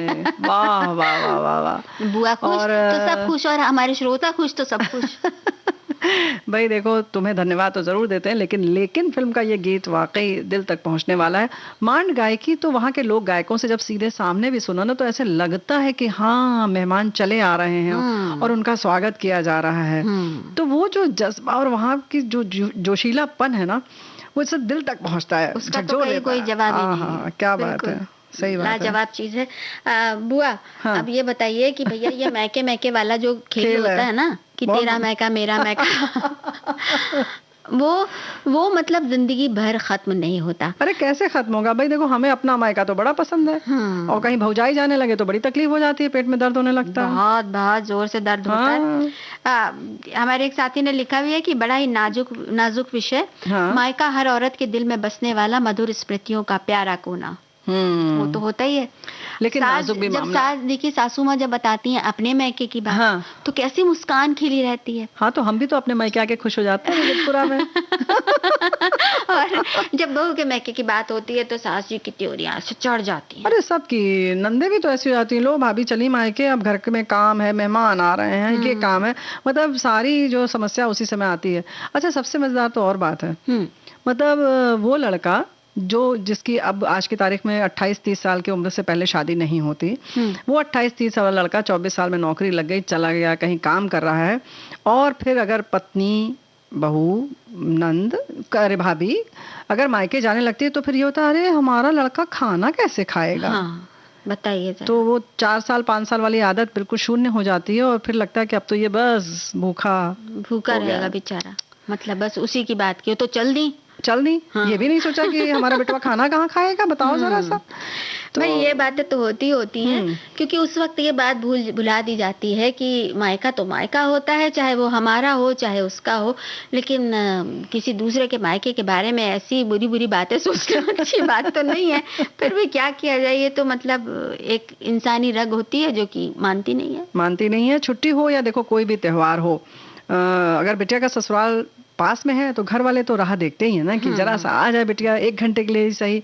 वाह वाह वाह वाह वाह। बुआ खुश और तो सब खुश और हमारे श्रोता खुश तो सब खुश। भाई देखो तुम्हें धन्यवाद तो जरूर देते हैं, लेकिन फिल्म का ये गीत वाकई दिल तक पहुंचने वाला है। मांड गायकी तो वहाँ के लोक गायकों से जब सीधे सामने भी सुनो ना तो ऐसे लगता है कि हाँ मेहमान चले आ रहे हैं और उनका स्वागत किया जा रहा है। तो वो जो जज्बा और वहाँ की जो जोशीलापन है ना वो सब दिल तक पहुंचता है। उसका तो कोई जवाब ही नहीं है। क्या बात है, सही बात है, लाजवाब चीज है। बुआ हाँ। अब ये बताइए कि भैया ये मैके मैके वाला जो खेल होता है ना कि तेरा मैका मेरा मैका वो मतलब जिंदगी भर खत्म नहीं होता। अरे कैसे खत्म होगा भाई, देखो हमें अपना मायका तो बड़ा पसंद है, और कहीं भौजाई जाने लगे तो बड़ी तकलीफ हो जाती है, पेट में दर्द होने लगता है, बहुत बहुत जोर से दर्द होता है। हमारे एक साथी ने लिखा भी है कि बड़ा ही नाजुक नाजुक विषय, मायका हर औरत के दिल में बसने वाला मधुर स्मृतियों का प्यारा कोना। वो तो होता ही है, लेकिन नाजुक भी मामला। देखिए सासू माँ जब बताती हैं अपने मायके की बात, तो कैसी मुस्कान खिली रहती है। हाँ, तो हम भी तो अपने मायके आके खुश हो जाते हैं जगतपुरा में। और जब बहू के मायके की बात होती है तो सास जी की त्योरियां से चढ़ जाती हैं। अरे सबकी नंदे भी तो ऐसी हो जाती हैं, लो भाभी चली मायके, अब घर में काम है, मेहमान आ रहे हैं, ये काम है, मतलब सारी जो समस्या उसी समय आती है। अच्छा, सबसे मजेदार तो और बात है, मतलब वो लड़का जो जिसकी अब आज की तारीख में 28-30 साल की उम्र से पहले शादी नहीं होती, वो 28-30 साल वाला लड़का 24 साल में नौकरी लग गई, चला गया, कहीं काम कर रहा है, और फिर अगर पत्नी, बहू, नंद, अरे भाभी अगर मायके जाने लगती है तो फिर ये होता है, अरे हमारा लड़का खाना कैसे खाएगा। हाँ, बताइए। तो वो 4 साल 5 साल वाली आदत बिल्कुल शून्य हो जाती है, और फिर लगता है कि अब तो ये बस भूखा रहेगा बेचारा, मतलब बस उसी की बात की तो चल दी। ये भी नहीं सोचा कि हमारा बेटवा खाना कहाँ खाएगा, बताओ जरा सा। तो भाई ये बातें तो होती हैं, क्योंकि उस वक्त ये बात भुला दी जाती है कि मायका तो मायका होता है, चाहे वो हमारा हो चाहे उसका हो, लेकिन किसी दूसरे के मायके के बारे में ऐसी बुरी बुरी बातें सोचना अच्छी बात तो नहीं है। फिर भी क्या किया जाए, ये तो मतलब एक इंसानी रग होती है जो कि मानती नहीं है। छुट्टी हो या देखो कोई भी त्योहार हो, अगर बिटिया का ससुराल पास में है तो घर वाले तो राह देखते ही है ना कि जरा सा आ जाए बिटिया, 1 घंटे के लिए ही सही,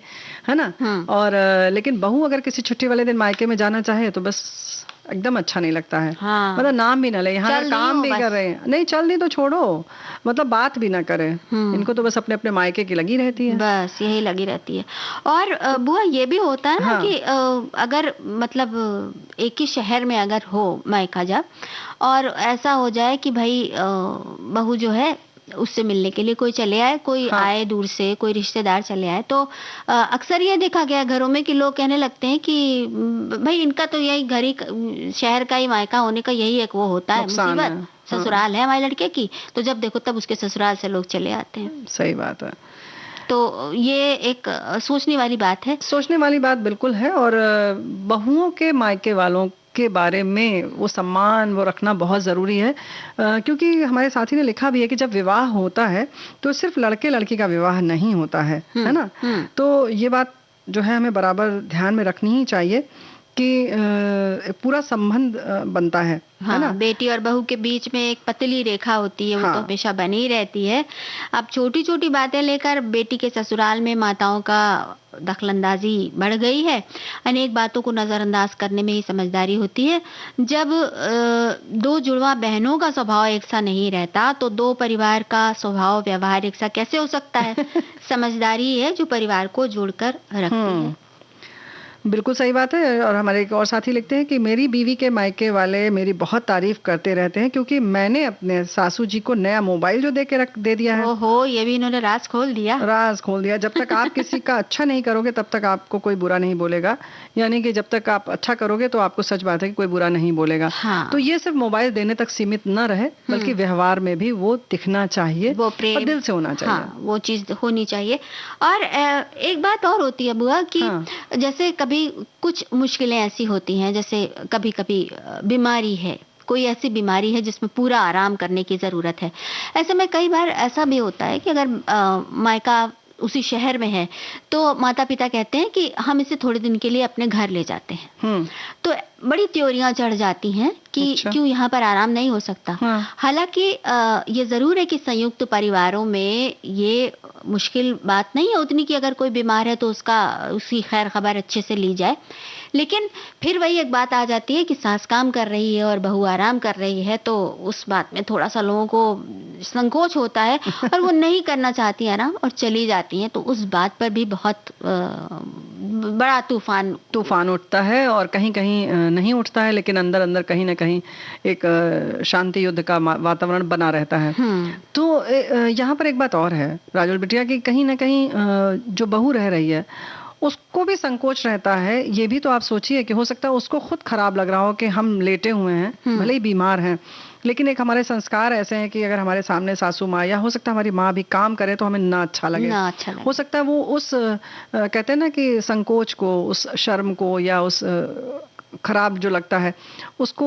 है ना। और लेकिन बहू अगर किसी छुट्टी वाले दिन मायके में जाना चाहे तो बस एकदम अच्छा नहीं लगता है। मतलब नाम भी ना ले, यहाँ काम भी कर रहे हैं, नहीं चल नहीं तो छोड़ो, मतलब बात भी ना करे, इनको तो बस अपने अपने मायके की लगी रहती है, बस यही लगी रहती है। और बुआ ये भी होता है ना कि अगर मतलब एक ही शहर में अगर हो मायका जब, और ऐसा हो जाए कि भाई बहू जो है उससे मिलने के लिए कोई चले आए, कोई आए दूर से, कोई रिश्तेदार चले आए, तो अक्सर ये देखा गया घरों में कि लोग कहने लगते हैं कि भाई इनका तो यही घर ही, शहर का ही मायका होने का यही एक वो होता है, मुसीबत ससुराल है हमारे लड़के की, तो जब देखो तब उसके ससुराल से लोग चले आते हैं। सही बात है। तो ये एक सोचने वाली बात है, सोचने वाली बात बिल्कुल है। और बहुओं के मायके वालों के बारे में वो सम्मान वो रखना बहुत ज़रूरी है, क्योंकि हमारे साथी ने लिखा भी है कि जब विवाह होता है तो सिर्फ लड़के लड़की का विवाह नहीं होता है ना। तो ये बात जो है हमें बराबर ध्यान में रखनी ही चाहिए कि पूरा संबंध बनता है ना। बेटी और बहू के बीच में एक पतली रेखा होती है, वो तो हमेशा बनी रहती है। अब छोटी छोटी बातें लेकर बेटी के ससुराल में माताओं का दखलंदाजी बढ़ गई है। अनेक बातों को नजरअंदाज करने में ही समझदारी होती है। जब दो जुड़वा बहनों का स्वभाव एक सा नहीं रहता तो दो परिवार का स्वभाव व्यवहार एक सा कैसे हो सकता है। समझदारी है जो परिवार को जोड़कर रखती है। बिल्कुल सही बात है। और हमारे एक और साथी लिखते हैं कि मेरी बीवी के मायके वाले मेरी बहुत तारीफ करते रहते हैं क्योंकि मैंने अपने सासू जी को नया मोबाइल जो दे दिया है। ओहो, ये भी इन्होंने राज खोल दिया। जब तक आप किसी का अच्छा नहीं करोगे तब तक आपको कोई बुरा नहीं बोलेगा, यानी कि जब तक आप अच्छा करोगे तो आपको सच बात है कि कोई बुरा नहीं बोलेगा। तो ये सिर्फ मोबाइल देने तक सीमित न रहे बल्कि व्यवहार में भी वो दिखना चाहिए, वो प्रेम और दिल से होना चाहिए। वो चीज होनी चाहिए। और एक बात और होती है बुआ कि जैसे कभी कुछ मुश्किलें ऐसी होती हैं, जैसे कभी कभी बीमारी है, कोई ऐसी बीमारी है जिसमें पूरा आराम करने की जरूरत है। ऐसे में कई बार ऐसा भी होता है कि अगर मायका उसी शहर में है तो माता पिता कहते हैं कि हम इसे थोड़े दिन के लिए अपने घर ले जाते हैं। तो बड़ी त्योरियां चढ़ जाती हैं कि क्यों यहाँ पर आराम नहीं हो सकता। हालांकि ये जरूर है कि संयुक्त परिवारों में ये मुश्किल बात नहीं है उतनी कि अगर कोई बीमार है तो उसकी खैर खबर अच्छे से ली जाए। लेकिन फिर वही एक बात आ जाती है कि सास काम कर रही है और बहू आराम कर रही है, तो उस बात में थोड़ा सा लोगों को संकोच होता है और वो नहीं करना चाहती है आराम और चली जाती हैं। तो उस बात पर भी बहुत बड़ा तूफान उठता है और कहीं कहीं नहीं उठता है, लेकिन अंदर अंदर कहीं ना कहीं एक शांति युद्ध का वातावरण बना रहता है। तो यहाँ पर एक बात और है राजुल बिटिया की, कहीं ना कहीं जो बहू रह रही है उसको भी संकोच रहता है। ये भी तो आप सोचिए कि हो सकता है उसको खुद खराब लग रहा हो कि हम लेटे हुए हैं, भले ही बीमार हैं, लेकिन एक हमारे संस्कार ऐसे हैं कि अगर हमारे सामने सासू माँ या हो सकता है हमारी माँ भी काम करे तो हमें ना अच्छा लगे, ना अच्छा लगे। हो सकता है वो उस कहते हैं ना कि संकोच को, उस शर्म को या उस खराब जो लगता है उसको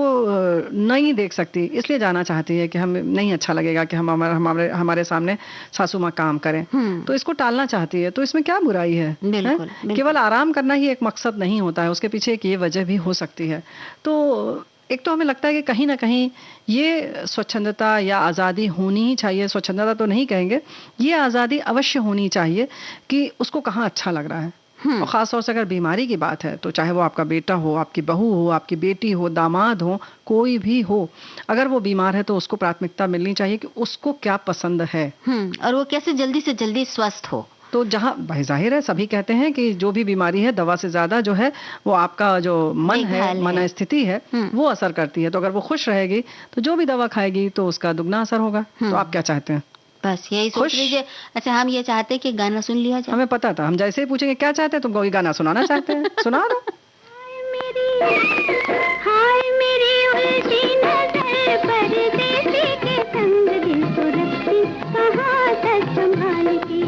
नहीं देख सकती, इसलिए जाना चाहती है कि हमें नहीं अच्छा लगेगा कि हम हमारे सामने सासू माँ काम करें, तो इसको टालना चाहती है। तो इसमें क्या बुराई है? बिल्कुल, हैं? केवल आराम करना ही एक मकसद नहीं होता है, उसके पीछे एक ये वजह भी हो सकती है। तो एक तो हमें लगता है कि कहीं ना कहीं ये स्वच्छंदता या आज़ादी होनी ही चाहिए, स्वच्छंदता तो नहीं कहेंगे, ये आज़ादी अवश्य होनी चाहिए कि उसको कहाँ अच्छा लग रहा है। और ख़ास तौर से अगर बीमारी की बात है तो चाहे वो आपका बेटा हो, आपकी बहू हो, आपकी बेटी हो, दामाद हो, कोई भी हो, अगर वो बीमार है तो उसको प्राथमिकता मिलनी चाहिए कि उसको क्या पसंद है और वो कैसे जल्दी से जल्दी स्वस्थ हो। तो जहाँ भाई जाहिर है सभी कहते हैं कि जो भी बीमारी है दवा से ज़्यादा जो है वो आपका जो मन है, मन स्थिति है वो असर करती है। तो अगर वो खुश रहेगी तो जो भी दवा खाएगी तो उसका दुगना असर होगा। तो आप क्या चाहते हैं? बस यही सोच लीजिए। अच्छा, हम ये चाहते हैं कि गाना सुन लिया जाए। हमें पता था, हम जैसे ही पूछेंगे क्या चाहते हैं तुमको ये गाना सुनाना चाहते हैं, सुना दो। हाय मेरी उलझी नजर परदेसी के संग दिल को रखती कहाँ तक संभाल के।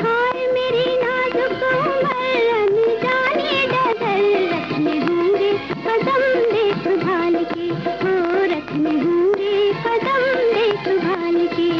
हाय मेरी नाजुक उम्र अनजाने डगर रखने होंगे कदम देखभाल के, हो रखने होंगे कदम देखभाल के।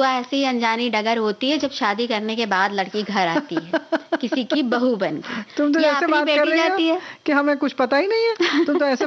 बुआ ऐसी ही अनजानी डगर होती है जब शादी करने के बाद लड़की घर आती है किसी की बहू बन के। तुम तो या ऐसे अपनी बात कर बेटी रही जाती हो है। कि हमें कुछ पता ही नहीं है, तुम तो ऐसे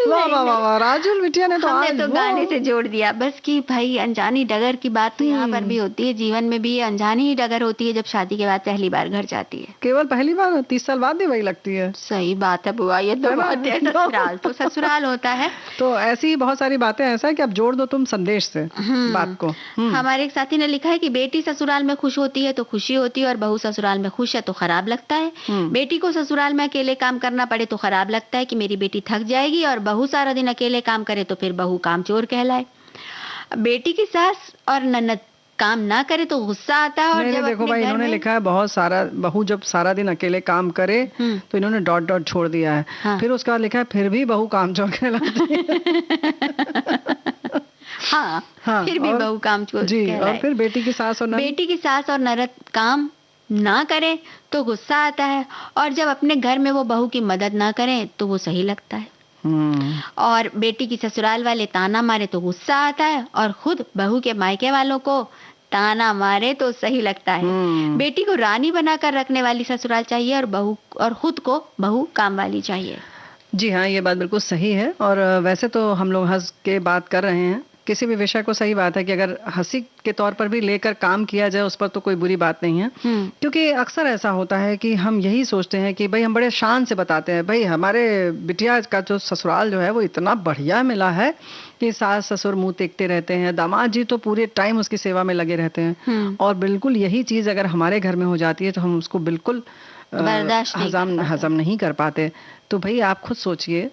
वाह वाह वाह वाह, राजुल बिटिया ने तो हमने आज तो गाने से जोड़ दिया बस कि भाई अनजानी डगर की बात तो यहाँ पर भी होती है, जीवन में भी ये अनजानी ही डगर होती है जब शादी के बाद पहली बार घर जाती है। केवल पहली बार, 30 साल बाद भी वही लगती है। सही बात है बुआ, ये तो है ना? बात है, ससुराल तो ससुराल होता है। तो ऐसी ही बहुत सारी बातें, ऐसा है कि अब जोड़ दो तुम संदेश से बात को। हमारे एक साथी ने लिखा है कि बेटी ससुराल में खुश होती है तो खुशी होती है और बहू ससुराल में खुश है तो खराब लगता है। बेटी को ससुराल में अकेले काम करना पड़े तो खराब लगता है कि मेरी बेटी थक जाएगी, और बहू सारा दिन अकेले काम करे तो फिर बहू कामचोर कहलाए। बेटी की सास और ननद काम ना करे तो गुस्सा आता है। और नहीं, जब देखो अपने भाई, घर इन्होंने में लिखा है बहुत सारा, बहू जब सारा दिन अकेले काम करे तो इन्होंने डॉट डॉट छोड़ दिया है। हाँ। फिर उसका लिखा है फिर भी बहू कामचोर कहलाती है। हाँ, हाँ, फिर भी और- बहू कामचोर जी, कहलाए। और फिर बेटी की सास और ननद, बेटी की सास और ननद काम ना करे तो गुस्सा आता है, और जब अपने घर में वो बहू की मदद ना करें तो वो सही लगता है। और बेटी की ससुराल वाले ताना मारे तो गुस्सा आता है, और खुद बहू के मायके वालों को ताना मारे तो सही लगता है। बेटी को रानी बनाकर रखने वाली ससुराल चाहिए, और बहू और खुद को बहू काम वाली चाहिए। जी हाँ, ये बात बिल्कुल सही है। और वैसे तो हम लोग हंस के बात कर रहे हैं किसी भी विषय को, सही बात है कि अगर हंसी के तौर पर भी लेकर काम किया जाए उस पर तो कोई बुरी बात नहीं है। क्योंकि अक्सर ऐसा होता है कि हम यही सोचते हैं कि भाई हम बड़े शान से बताते हैं, भाई हमारे बिटिया का जो ससुराल जो है वो इतना बढ़िया मिला है कि सास ससुर मुंह देखते रहते हैं, दामाद जी तो पूरे टाइम उसकी सेवा में लगे रहते हैं। और बिल्कुल यही चीज अगर हमारे घर में हो जाती है तो हम उसको बिल्कुल बर्दाश्त हजम नहीं कर पाते। तो भाई आप खुद सोचिए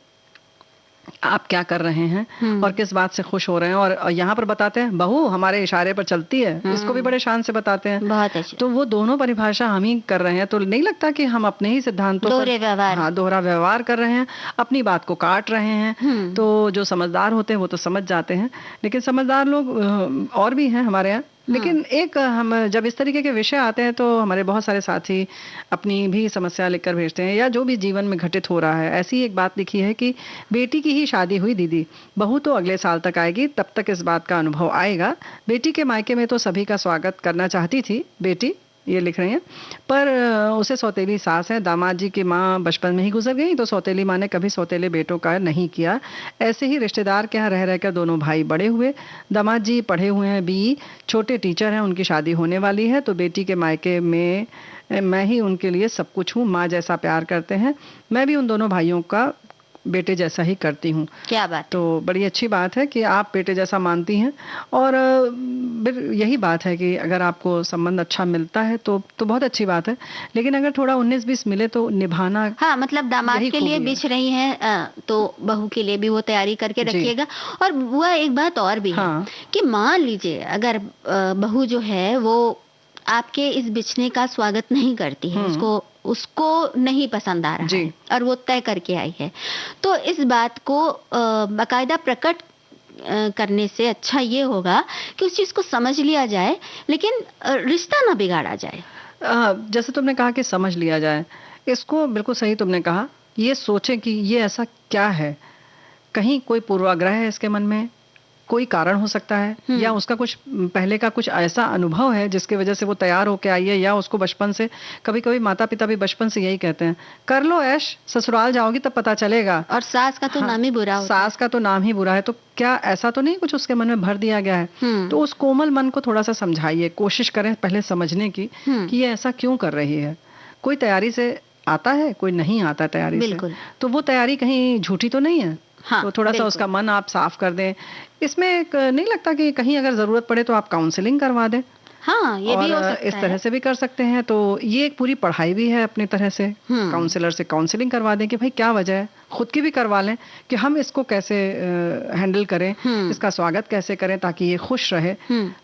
आप क्या कर रहे हैं और किस बात से खुश हो रहे हैं। और यहाँ पर बताते हैं बहू हमारे इशारे पर चलती है, इसको भी बड़े शान से बताते हैं। बहुत अच्छे। तो वो दोनों परिभाषा हम ही कर रहे हैं, तो नहीं लगता कि हम अपने ही सिद्धांतों दोहरे व्यवहार, हाँ, दोहरा व्यवहार कर रहे हैं, अपनी बात को काट रहे हैं। तो जो समझदार होते हैं वो तो समझ जाते हैं, लेकिन समझदार लोग और भी हैं हमारे यहाँ। लेकिन एक हम जब इस तरीके के विषय आते हैं तो हमारे बहुत सारे साथी अपनी भी समस्या लिखकर भेजते हैं, या जो भी जीवन में घटित हो रहा है। ऐसी एक बात लिखी है कि बेटी की ही शादी हुई दीदी, बहू तो अगले साल तक आएगी, तब तक इस बात का अनुभव आएगा। बेटी के मायके में तो सभी का स्वागत करना चाहती थी बेटी, ये लिख रही हैं, पर उसे सौतेली सास है। दामाद जी की माँ बचपन में ही गुजर गई तो सौतेली माँ ने कभी सौतेले बेटों का नहीं किया। ऐसे ही रिश्तेदार के यहाँ रह रहकर दोनों भाई बड़े हुए। दामाद जी पढ़े हुए हैं BE, छोटे टीचर हैं, उनकी शादी होने वाली है। तो बेटी के मायके में मैं ही उनके लिए सब कुछ हूँ, माँ जैसा प्यार करते हैं। मैं भी उन दोनों भाइयों का बेटे जैसा ही करती हूँ। क्या बात। तो बड़ी अच्छी बात है कि आप बेटे जैसा मानती हैं। और यही बात है कि अगर आपको संबंध अच्छा मिलता है तो बहुत अच्छी बात है, लेकिन अगर थोड़ा 19-20 मिले तो निभाना। हाँ, मतलब दामाद के लिए बिछ रही हैं तो बहू के लिए भी वो तैयारी करके रखिएगा। और वो एक बात और भी है कि मान लीजिए अगर बहू जो है वो आपके इस बिछने का स्वागत नहीं करती है, उसको नहीं पसंद आ रहा है और वो तय करके आई है, तो इस बात को बाकायदा प्रकट करने से अच्छा ये होगा कि उस चीज को समझ लिया जाए, लेकिन रिश्ता ना बिगाड़ा जाए। जैसे तुमने कहा कि समझ लिया जाए, इसको बिल्कुल सही तुमने कहा। ये सोचे कि ये ऐसा क्या है, कहीं कोई पूर्वाग्रह है इसके मन में, कोई कारण हो सकता है, या उसका कुछ पहले का कुछ ऐसा अनुभव है जिसकी वजह से वो तैयार होके आई है, या उसको बचपन से, कभी कभी माता पिता भी बचपन से यही कहते हैं कर लो ऐश, ससुराल जाओगी तब पता चलेगा। और सास का तो नाम ही बुरा होता है। सास का तो नाम ही बुरा है, तो क्या ऐसा तो नहीं कुछ उसके मन में भर दिया गया है? तो उस कोमल मन को थोड़ा सा समझाइए, कोशिश करें पहले समझने की कि ये ऐसा क्यों कर रही है। कोई तैयारी से आता है, कोई नहीं आता तैयारी से, तो वो तैयारी कहीं झूठी तो नहीं है। तो थोड़ा सा उसका मन आप साफ कर दें। इसमें नहीं लगता कि कहीं अगर जरूरत पड़े तो आप काउंसलिंग करवा दें। हाँ, ये भी हो सकता इस तरह से भी कर सकते हैं। तो ये एक पूरी पढ़ाई भी है अपनी तरह से, काउंसलर से काउंसलिंग करवा दें कि भाई क्या वजह है, खुद की भी करवा लें कि हम इसको कैसे हैंडल करें, इसका स्वागत कैसे करें ताकि ये खुश रहे।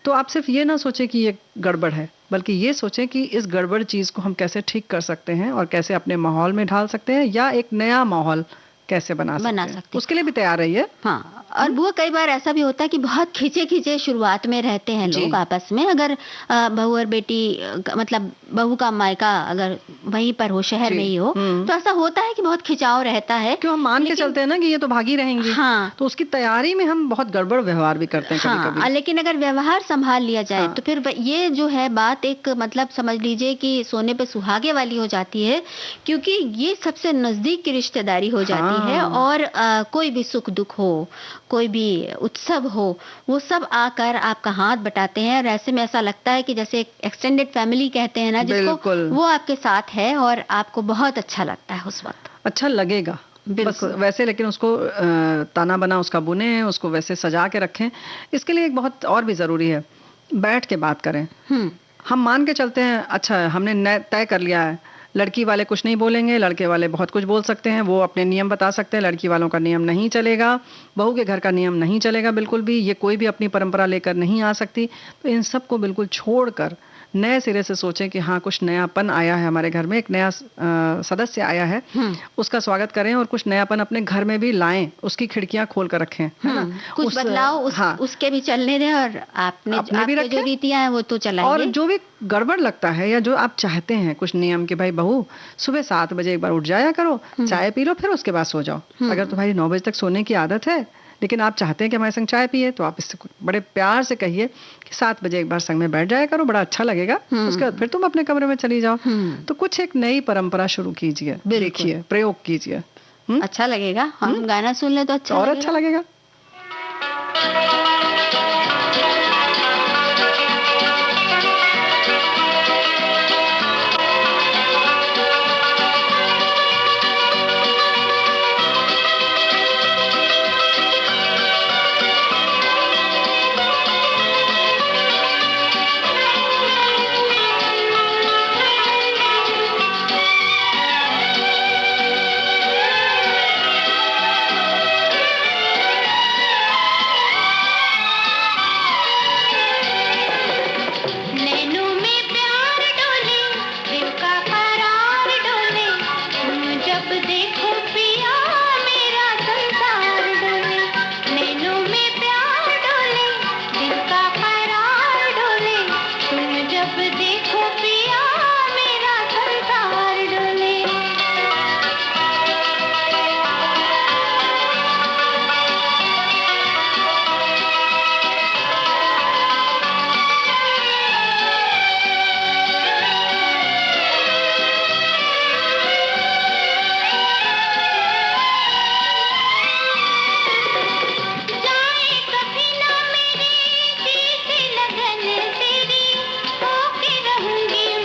तो आप सिर्फ ये ना सोचे कि ये गड़बड़ है, बल्कि ये सोचें कि इस गड़बड़ चीज को हम कैसे ठीक कर सकते हैं और कैसे अपने माहौल में ढाल सकते हैं, या एक नया माहौल कैसे बना सकते हैं। उसके लिए भी तैयार रहिए। हाँ, और वो कई बार ऐसा भी होता है कि बहुत खींचे खींचे शुरुआत में रहते हैं लोग आपस में। अगर बहू और बेटी मतलब बहू का मायका अगर वहीं पर हो, शहर में ही हो, तो ऐसा होता है कि बहुत खिंचाव रहता है। क्यों हम मान के चलते हैं ना कि ये तो भागी रहेंगी। हाँ, तो उसकी तैयारी में हम बहुत गड़बड़ व्यवहार भी करते हैं कभी कभी। लेकिन अगर व्यवहार संभाल लिया जाए तो फिर ये जो है बात एक मतलब समझ लीजिए कि सोने पे सुहागे वाली हो जाती है, क्योंकि ये सबसे नजदीक की रिश्तेदारी हो जाती है। और कोई भी सुख दुख हो, कोई भी उत्सव हो, वो सब आकर आपका हाथ बटाते हैं। और ऐसे में ऐसा लगता है कि जैसे एक्सटेंडेड फैमिली कहते हैं ना जिसको, वो आपके साथ है और आपको बहुत अच्छा लगता है उस वक्त। अच्छा लगेगा बस वैसे, लेकिन उसको ताना बना उसका बुने, उसको वैसे सजा के रखें। इसके लिए एक बहुत और भी ज़रूरी है, बैठ के बात करें। हम मान के चलते हैं, अच्छा हमने तय कर लिया है लड़की वाले कुछ नहीं बोलेंगे, लड़के वाले बहुत कुछ बोल सकते हैं, वो अपने नियम बता सकते हैं, लड़की वालों का नियम नहीं चलेगा, बहू के घर का नियम नहीं चलेगा बिल्कुल भी, ये कोई भी अपनी परंपरा लेकर नहीं आ सकती। तो इन सब को बिल्कुल छोड़कर नए सिरे से सोचें कि हाँ कुछ नयापन आया है हमारे घर में, एक नया सदस्य आया है, उसका स्वागत करें और कुछ नयापन अपने घर में भी लाएं, उसकी खिड़कियां खोल कर रखें, है ना? कुछ बदलाव उसके भी चलने दें और आपने जो रीतियां हैं वो तो चलाइए। और जो भी गड़बड़ लगता है या जो आप चाहते हैं कुछ नियम कि भाई बहू सुबह 7 बजे एक बार उठ जाया करो, चाय पी लो, फिर उसके बाद सो जाओ। अगर तुम्हारी 9 बजे तक सोने की आदत है लेकिन आप चाहते हैं कि हमारे संग चाय पिए, तो आप इससे बड़े प्यार से कहिए कि 7 बजे एक बार संग में बैठ जाया करो, बड़ा अच्छा लगेगा। उसके बाद फिर तुम अपने कमरे में चली जाओ। तो कुछ एक नई परंपरा शुरू कीजिए, देखिए, प्रयोग कीजिए, अच्छा लगेगा। हम गाना सुन ले तो अच्छा लगेगा। होके रहूंगी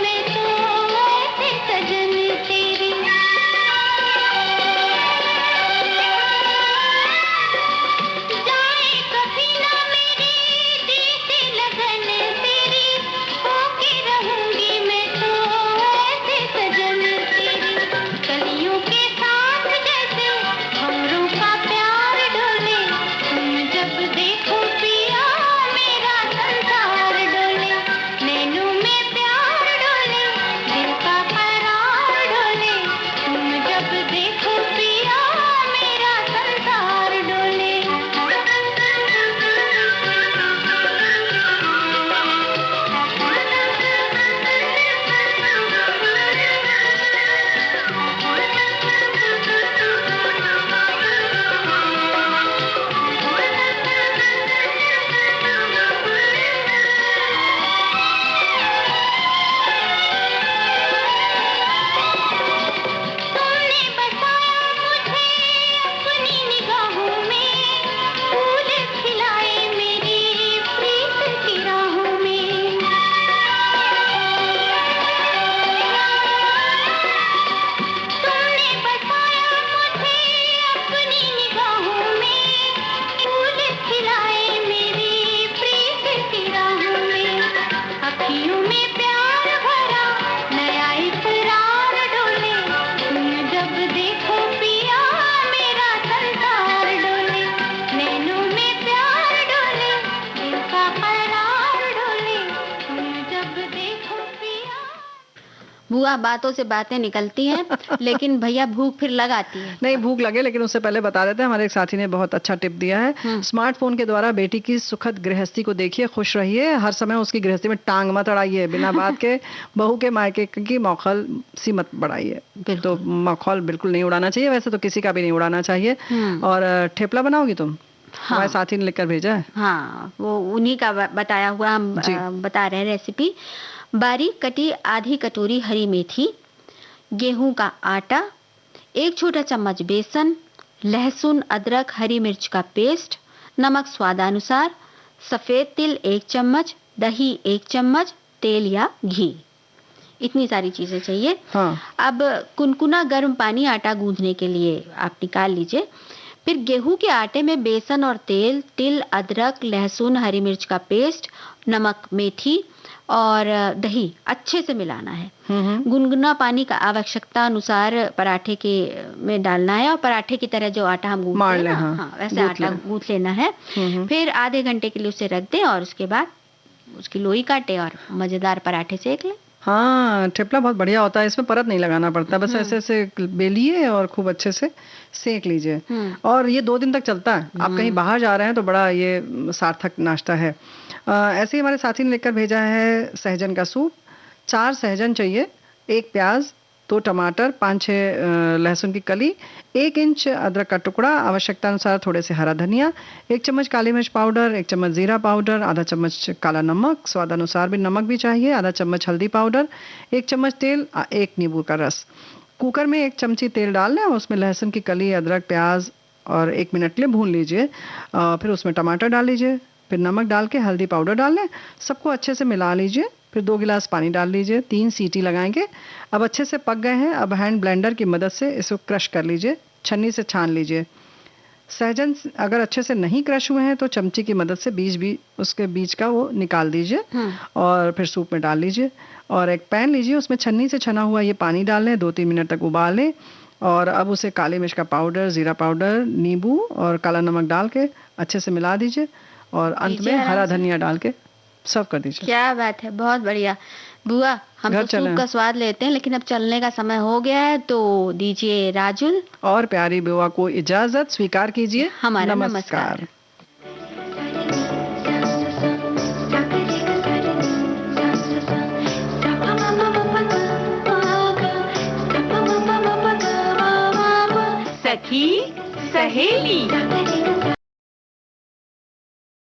बुआ बातों से बातें निकलती हैं, लेकिन भैया भूख फिर लगाती है। नहीं, भूख लगे, लेकिन उससे पहले बता देते हैं, हमारे एक साथी ने बहुत अच्छा टिप दिया है। स्मार्टफोन के द्वारा बेटी की सुखद गृहस्थी को देखिए, खुश रहिए, हर समय उसकी गृहस्थी में टांग मत अड़ाइए, बिना बात के बहू के मायके की मौखल सी मत बढ़ाइए। तो मौखौल बिल्कुल नहीं उड़ाना चाहिए, वैसे तो किसी का भी नहीं उड़ाना चाहिए। और ठेपला बनाओगी तुम? हाँ, हमारे साथी ने लिखकर भेजा है। हाँ, वो उन्हीं का बताया हुआ हम बता रहे हैं रेसिपी। बारीक कटी आधी कटोरी हरी मेथी, गेहूं का आटा, 1 छोटा चम्मच बेसन, लहसुन अदरक हरी मिर्च का पेस्ट, नमक स्वादानुसार, सफेद तिल 1 चम्मच, दही 1 चम्मच, तेल या घी। इतनी सारी चीजें चाहिए। हाँ। अब कुनकुना गर्म पानी आटा गूंथने के लिए आप निकाल लीजिए। फिर गेहूं के आटे में बेसन और तेल, तिल, अदरक, लहसुन, हरी मिर्च का पेस्ट, नमक, मेथी और दही अच्छे से मिलाना है। गुनगुना पानी का आवश्यकता अनुसार पराठे के में डालना है, और पराठे की तरह जो आटा हम गूंथते हैं ना, हाँ, वैसे आटा गूंथ लेना है। फिर आधे घंटे के लिए उसे रख दें और उसके बाद उसकी लोई काटे और मजेदार पराठे सेक लें। हाँ, ठेपला बहुत बढ़िया होता है, इसमें परत नहीं लगाना पड़ता, बस ऐसे ऐसे बेलिए और खूब अच्छे से सेक लीजिए। और ये 2 दिन तक चलता है। आप कहीं बाहर जा रहे हैं तो बड़ा ये सार्थक नाश्ता है। ऐसे ही हमारे साथी ने लेकर भेजा है सहजन का सूप। 4 सहजन चाहिए, 1 प्याज, 2 टमाटर, 5-6 लहसुन की कली, 1 इंच अदरक का टुकड़ा, आवश्यकता अनुसार थोड़े से हरा धनिया, 1 चम्मच काली मिर्च पाउडर, 1 चम्मच जीरा पाउडर, आधा चम्मच काला नमक, स्वादानुसार भी नमक भी चाहिए, आधा चम्मच हल्दी पाउडर, 1 चम्मच तेल, 1 नींबू का रस। कुकर में 1 चमची तेल डाल लें, उसमें लहसुन की कली, अदरक, प्याज और 1 मिनट के लिए भून लीजिए। फिर उसमें टमाटर डाल लीजिए, फिर नमक डाल के हल्दी पाउडर डाल लें, सबको अच्छे से मिला लीजिए। फिर 2 गिलास पानी डाल लीजिए, 3 सीटी लगाएंगे। अब अच्छे से पक गए हैं, अब हैंड ब्लेंडर की मदद से इसको क्रश कर लीजिए, छन्नी से छान लीजिए। सहजन अगर अच्छे से नहीं क्रश हुए हैं तो चमची की मदद से उसके बीज का वो निकाल दीजिए और फिर सूप में डाल लीजिए। और एक पैन लीजिए, उसमें छन्नी से छना हुआ ये पानी डाल लें, 2-3 मिनट तक उबाल लें। और अब उसे काली मिर्च का पाउडर, जीरा पाउडर, नींबू और काला नमक डाल के अच्छे से मिला दीजिए और अंत में हरा धनिया डाल के सर्व कर दीजिए। क्या बात है, बहुत बढ़िया। बुआ, हम तो सूप का स्वाद लेते हैं, लेकिन अब चलने का समय हो गया है, तो दीजिए राजुल और प्यारी बुआ को इजाजत, स्वीकार कीजिए हमारा नमस्कार। सखी सहेली।